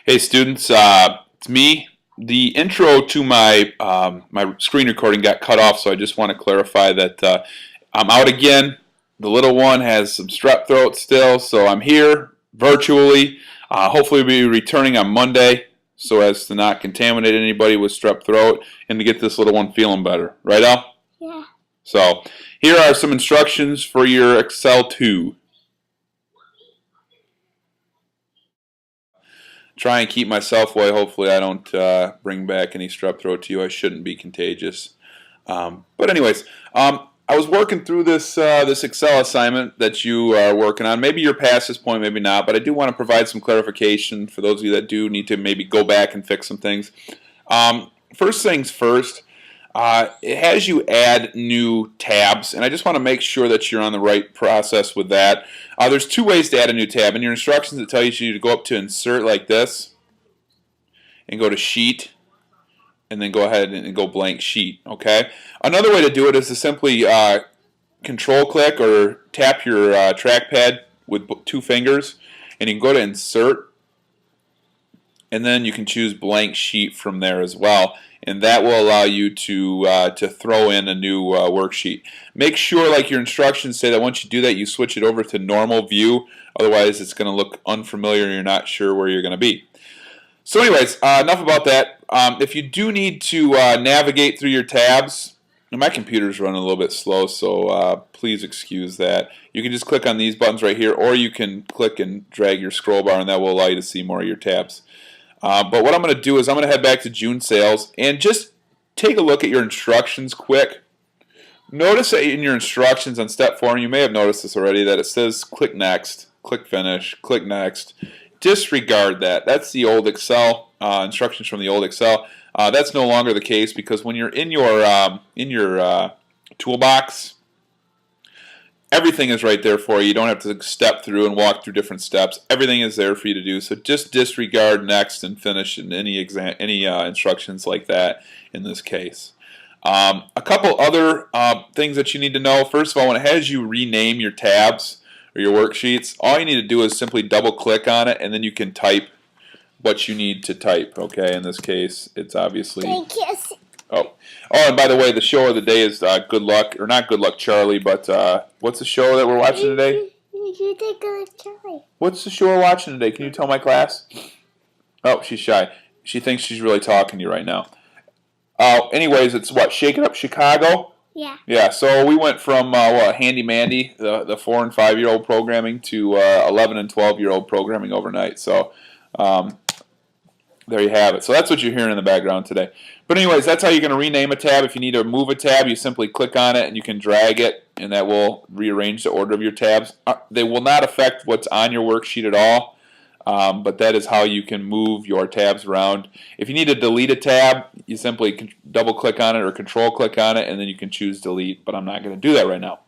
Hey students, it's me. The intro to my screen recording got cut off, so I just want to clarify that I'm out again. The little one has some strep throat still, so I'm here virtually. Hopefully, we'll be returning on Monday, so as to not contaminate anybody with strep throat and to get this little one feeling better. Right, Al? Yeah. So here are some instructions for your Excel 2. Try and keep myself away. Hopefully I don't bring back any strep throat to you. I shouldn't be contagious. But anyways, I was working through this Excel assignment that you are working on. Maybe you're past this point, maybe not, but I do want to provide some clarification for those of you that do need to maybe go back and fix some things. First things first, it has you add new tabs, and I just want to make sure that you're on the right process with that. There's two ways to add a new tab. In your instructions, it tells you to go up to Insert like this, and go to Sheet, and then go ahead and go Blank Sheet. Okay. Another way to do it is to simply Control click or tap your trackpad with two fingers, and you can go to Insert, and then you can choose Blank Sheet from there as well. And that will allow you to throw in a new worksheet. Make sure, like your instructions say, that once you do that, you switch it over to normal view. Otherwise, it's going to look unfamiliar and you're not sure where you're going to be. So anyways, enough about that. If you do need to navigate through your tabs, my computer's running a little bit slow, so please excuse that. You can just click on these buttons right here, or you can click and drag your scroll bar, and that will allow you to see more of your tabs. But what I'm going to do is I'm going to head back to June sales and just take a look at your instructions quick. Notice that in your instructions on step 4, and you may have noticed this already, that it says click next, click finish, click next. Disregard that. That's the old Excel, instructions from the old Excel. That's no longer the case, because when you're in your toolbox, everything is right there for you. You don't have to step through and walk through different steps. Everything is there for you to do. So just disregard next and finish and any instructions like that in this case. A couple other things that you need to know. First of all, when it has you rename your tabs or your worksheets, all you need to do is simply double click on it, and then you can type what you need to type. Okay, in this case, it's obviously... Oh, and by the way, the show of the day is Good Luck, or not Good Luck Charlie, but what's the show that we're watching today? You did Good Luck Charlie. What's the show we're watching today? Can you tell my class? Oh, she's shy. She thinks she's really talking to you right now. Anyways, it's what, Shake It Up Chicago? Yeah. Yeah, so we went from Handy Mandy, the 4- and 5-year-old programming, to 11- and 12-year-old programming overnight. So there you have it. So that's what you're hearing in the background today. But anyways, that's how you're going to rename a tab. If you need to move a tab, you simply click on it and you can drag it, and that will rearrange the order of your tabs. They will not affect what's on your worksheet at all, but that is how you can move your tabs around. If you need to delete a tab, you simply double click on it or control click on it, and then you can choose delete, but I'm not going to do that right now.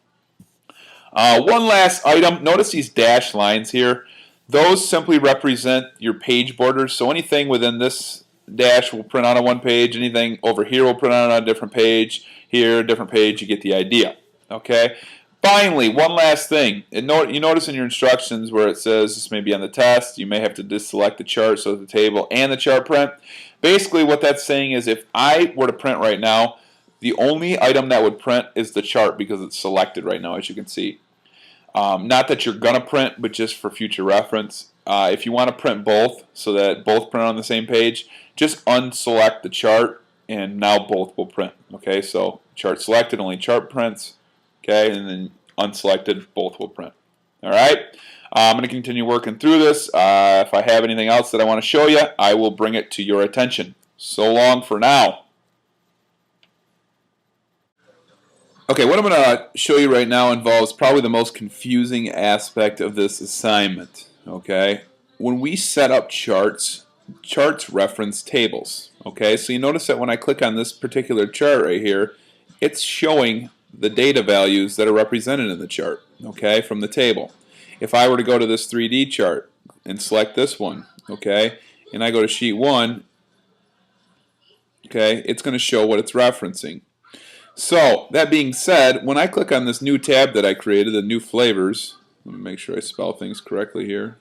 One last item. Notice these dashed lines here. Those simply represent your page borders. So anything within this dash will print out on one page. Anything over here will print out on a different page. Here, a different page. You get the idea. Okay. Finally, one last thing. You notice in your instructions where it says this may be on the test, you may have to deselect the chart so the table and the chart print. Basically, what that's saying is if I were to print right now, the only item that would print is the chart because it's selected right now, as you can see. Not that you're going to print, but just for future reference. If you want to print both so that both print on the same page, just unselect the chart, and now both will print. Okay, so chart selected, only chart prints. Okay, and then unselected, both will print. All right, I'm going to continue working through this. If I have anything else that I want to show you, I will bring it to your attention. So long for now. Okay, what I'm going to show you right now involves probably the most confusing aspect of this assignment. Okay, when we set up charts, charts reference tables. Okay, so you notice that when I click on this particular chart right here, it's showing the data values that are represented in the chart, okay, from the table. If I were to go to this 3D chart and select this one, okay, and I go to sheet 1, okay, it's going to show what it's referencing. So, that being said, when I click on this new tab that I created, the new flavors, let me make sure I spell things correctly here.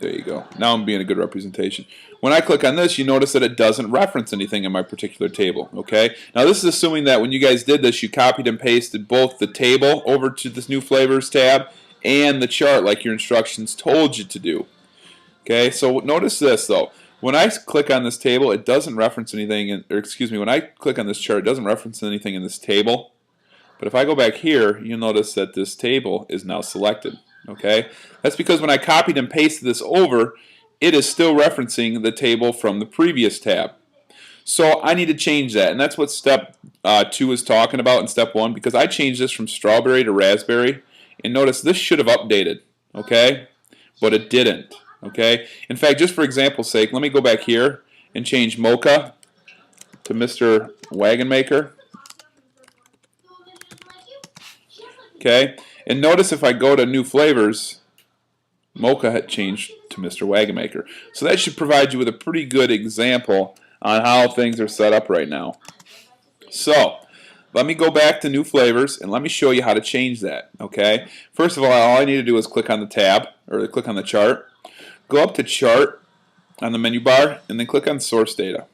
There you go. Now I'm being a good representation. When I click on this, you notice that it doesn't reference anything in my particular table. Okay. Now this is assuming that when you guys did this, you copied and pasted both the table over to this new flavors tab and the chart like your instructions told you to do. Okay. So notice this though. When I click on this table, it doesn't reference anything. Or excuse me. When I click on this chart, it doesn't reference anything in this table. But if I go back here, you'll notice that this table is now selected. Okay, that's because when I copied and pasted this over, it is still referencing the table from the previous tab. So I need to change that, and that's what step 2 is talking about in step 1, because I changed this from strawberry to raspberry, and notice this should have updated, okay, but it didn't. Okay, in fact, just for example's sake, let me go back here and change mocha to Mr. Wagon Maker. Okay, and notice if I go to new flavors, mocha had changed to Mr. Wagon Maker. So that should provide you with a pretty good example on how things are set up right now. So let me go back to new flavors and let me show you how to change that. Okay, first of all I need to do is click on the tab, or click on the chart, go up to chart on the menu bar, and then click on source data.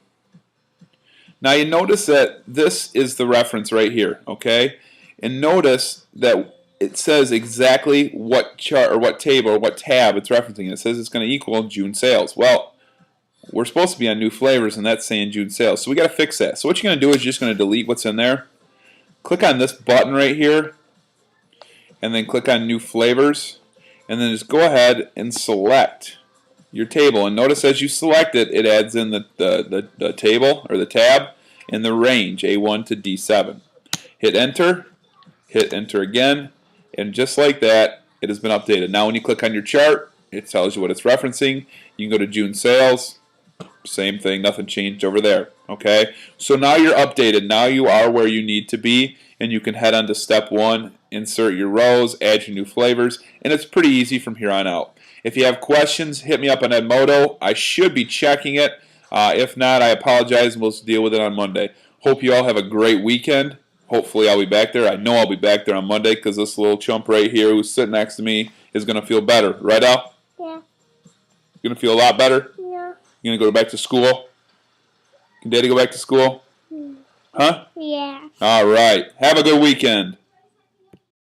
Now you notice that this is the reference right here. Okay, and notice that it says exactly what chart or what table or what tab it's referencing. It says it's going to equal June sales. Well, we're supposed to be on new flavors, and that's saying June sales. So we got to fix that. So what you're going to do is you're just going to delete what's in there. Click on this button right here, and then click on new flavors, and then just go ahead and select your table. And notice as you select it, it adds in the table or the tab in the range A1 to D7. Hit enter again, and just like that, it has been updated. Now when you click on your chart, it tells you what it's referencing. You can go to June sales, same thing, nothing changed over there. Okay, so now you're updated. Now you are where you need to be, and you can head on to step 1, insert your rows, add your new flavors, and it's pretty easy from here on out. If you have questions, hit me up on Edmodo. I should be checking it. If not, I apologize, and we'll deal with it on Monday. Hope you all have a great weekend. Hopefully I'll be back there. I know I'll be back there on Monday because this little chump right here who's sitting next to me is going to feel better. Right, Al? Yeah. You're going to feel a lot better? Yeah. You're going to go back to school? Can Daddy go back to school? Huh? Yeah. All right. Have a good weekend.